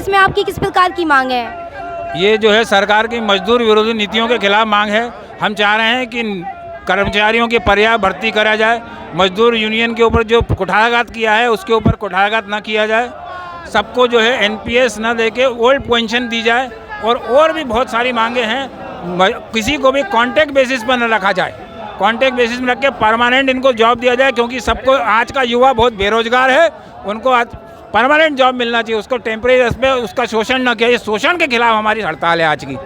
इसमें आपकी किस प्रकार की मांग है? ये जो है सरकार की मजदूर विरोधी नीतियों के खिलाफ मांग है। हम चाह रहे हैं कि कर्मचारियों की पर्याप्त भर्ती करा जाए। मजदूर यूनियन के ऊपर जो कुठाराघात किया है उसके ऊपर कुठाराघात ना किया जाए। सबको जो है एनपीएस ना देके ओल्ड पेंशन दी जाए। और भी बहुत सारी मांगे हैं। किसी को भी कॉन्ट्रैक्ट बेसिस पर न रखा जाए। कॉन्ट्रैक्ट बेसिस में रख के परमानेंट इनको जॉब दिया जाए, क्योंकि सबको आज का युवा बहुत बेरोजगार है। उनको आज परमानेंट जॉब मिलना चाहिए, उसको टेम्परेरी बेस पे उसका शोषण न किया। ये शोषण के खिलाफ हमारी हड़ताल है आज की।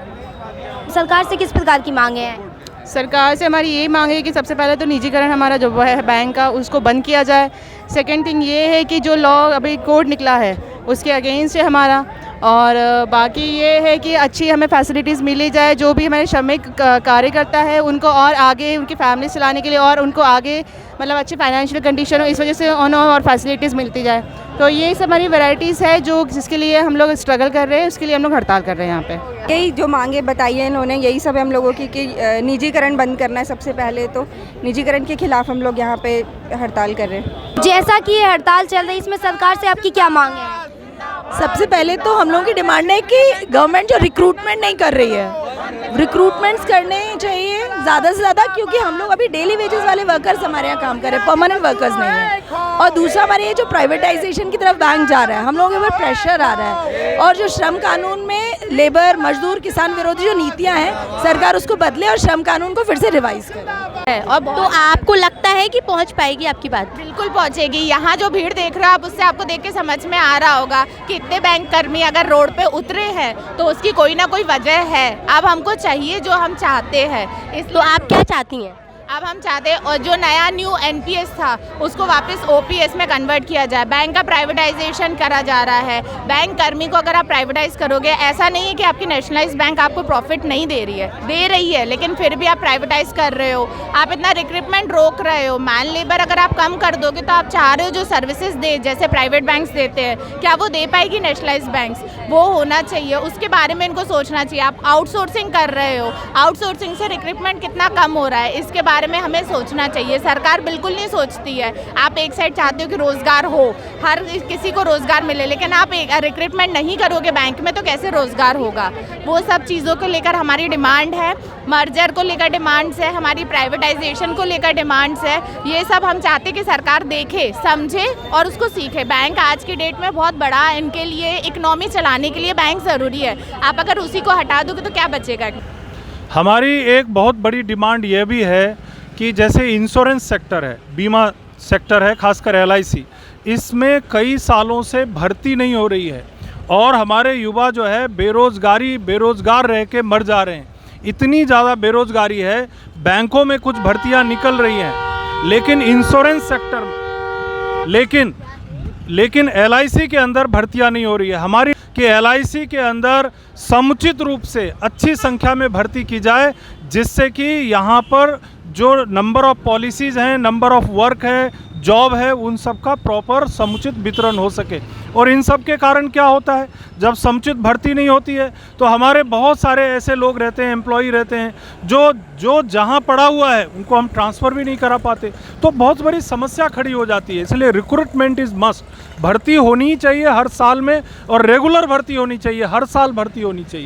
सरकार से किस प्रकार की मांगे हैं? सरकार से हमारी यही मांग है कि सबसे पहले तो निजीकरण हमारा जो है बैंक का, उसको बंद किया जाए। सेकंड थिंग ये है कि जो लॉ अभी कोड निकला है उसके अगेंस्ट है हमारा। और बाकी ये है कि अच्छी हमें फैसिलिटीज़ मिली जाए। जो भी हमारे श्रमिक कार्यकर्ता है उनको और आगे उनकी फैमिली चलाने के लिए और उनको आगे मतलब अच्छी फाइनेंशियल कंडीशन हो, इस वजह से उन्हें और फैसिलिटीज़ मिलती जाए। तो ये सब हमारी वैराइटीज़ है जो जिसके लिए हम लोग स्ट्रगल कर रहे हैं, उसके लिए हम लोग हड़ताल कर रहे हैं यहाँ पे। यही जो मांगे बताई है इन्होंने, यही सब है हम लोगों की कि निजीकरण बंद करना है। सबसे पहले तो निजीकरण के खिलाफ हम लोग यहाँ पे हड़ताल कर रहे हैं। जैसा कि ये हड़ताल चल रही है, इसमें सरकार से आपकी क्या मांग है? सबसे पहले तो हम लोगों की डिमांड है कि गवर्नमेंट जो रिक्रूटमेंट नहीं कर रही है, रिक्रूटमेंट्स करने चाहिए ज़्यादा से ज़्यादा, क्योंकि हम लोग अभी डेली वेजेस वाले वर्कर्स हमारे यहाँ काम कर रहे हैं, परमानेंट वर्कर्स नहीं है। और दूसरा हमारे ये जो प्राइवेटाइजेशन की तरफ बैंक जा रहा है, हम लोगों के ऊपर प्रेशर आ रहा है। और जो श्रम कानून में लेबर, मजदूर, किसान विरोधी जो नीतियाँ हैं, सरकार उसको बदले और श्रम कानून को फिर से रिवाइज करे। और तो आपको लगता है कि पहुंच पाएगी आपकी बात? बिल्कुल पहुंचेगी। यहाँ जो भीड़ देख रहे हो आप, उससे आपको देख के समझ में आ रहा होगा कि इतने बैंक कर्मी अगर रोड पे उतरे हैं तो उसकी कोई ना कोई वजह है। अब हमको चाहिए जो हम चाहते हैं। तो आप क्या चाहती हैं? अब हम चाहते हैं और जो नया न्यू एनपीएस था उसको वापस ओपीएस में कन्वर्ट किया जाए। बैंक का प्राइवेटाइजेशन करा जा रहा है। बैंक कर्मी को अगर आप प्राइवेटाइज करोगे, ऐसा नहीं है कि आपकी नेशनलाइज बैंक आपको प्रॉफिट नहीं दे रही है, लेकिन फिर भी आप प्राइवेटाइज कर रहे हो। आप इतना रिक्रूटमेंट रोक रहे हो। मैन लेबर अगर आप कम कर दोगे तो आप चाह रहे हो जो सर्विसेज दे, जैसे प्राइवेट बैंक्स देते हैं, क्या वो दे पाएगी नेशनलाइज बैंक्स? वो होना चाहिए, उसके बारे में इनको सोचना चाहिए। आप आउटसोर्सिंग कर रहे हो, आउटसोर्सिंग से रिक्रूटमेंट कितना कम हो रहा है, इसके बारे में हमें सोचना चाहिए। सरकार बिल्कुल नहीं सोचती है। आप एक साइड चाहते हो कि रोजगार हो, हर किसी को रोजगार मिले, लेकिन आप रिक्रूटमेंट नहीं करोगे बैंक में तो कैसे रोजगार होगा? वो सब चीज़ों को लेकर हमारी डिमांड है। मर्जर को लेकर डिमांड्स है, हमारी प्राइवेटाइजेशन को लेकर डिमांड्स है। ये सब हम चाहते हैं कि सरकार देखे, समझे और उसको सीखे। बैंक आज की डेट में बहुत बड़ा, इनके लिए इकोनॉमी चलाने के लिए बैंक ज़रूरी है। आप अगर उसी को हटा दोगे तो क्या बचेगा? हमारी एक बहुत बड़ी डिमांड ये भी है कि जैसे इंश्योरेंस सेक्टर है, बीमा सेक्टर है, खासकर एलआईसी, इसमें कई सालों से भर्ती नहीं हो रही है और हमारे युवा जो है बेरोज़गार रह के मर जा रहे हैं। इतनी ज़्यादा बेरोज़गारी है, बैंकों में कुछ भर्तियां निकल रही हैं, लेकिन इंश्योरेंस सेक्टर में लेकिन एलआईसी के अंदर भर्तियां नहीं हो रही है। हमारी कि एलआईसी के अंदर समुचित रूप से अच्छी संख्या में भर्ती की जाए, जिससे कि यहाँ पर जो नंबर ऑफ़ पॉलिसीज़ हैं, नंबर ऑफ़ वर्क है, जॉब है, उन सब का प्रॉपर समुचित वितरण हो सके। और इन सब के कारण क्या होता है, जब समुचित भर्ती नहीं होती है तो हमारे बहुत सारे ऐसे लोग रहते हैं, एम्प्लॉई रहते हैं, जो जहाँ पड़ा हुआ है उनको हम ट्रांसफ़र भी नहीं करा पाते, तो बहुत बड़ी समस्या खड़ी हो जाती है। इसलिए रिक्रूटमेंट इज़ मस्ट। भर्ती होनी चाहिए हर साल में, और रेगुलर भर्ती होनी चाहिए, हर साल भर्ती होनी चाहिए।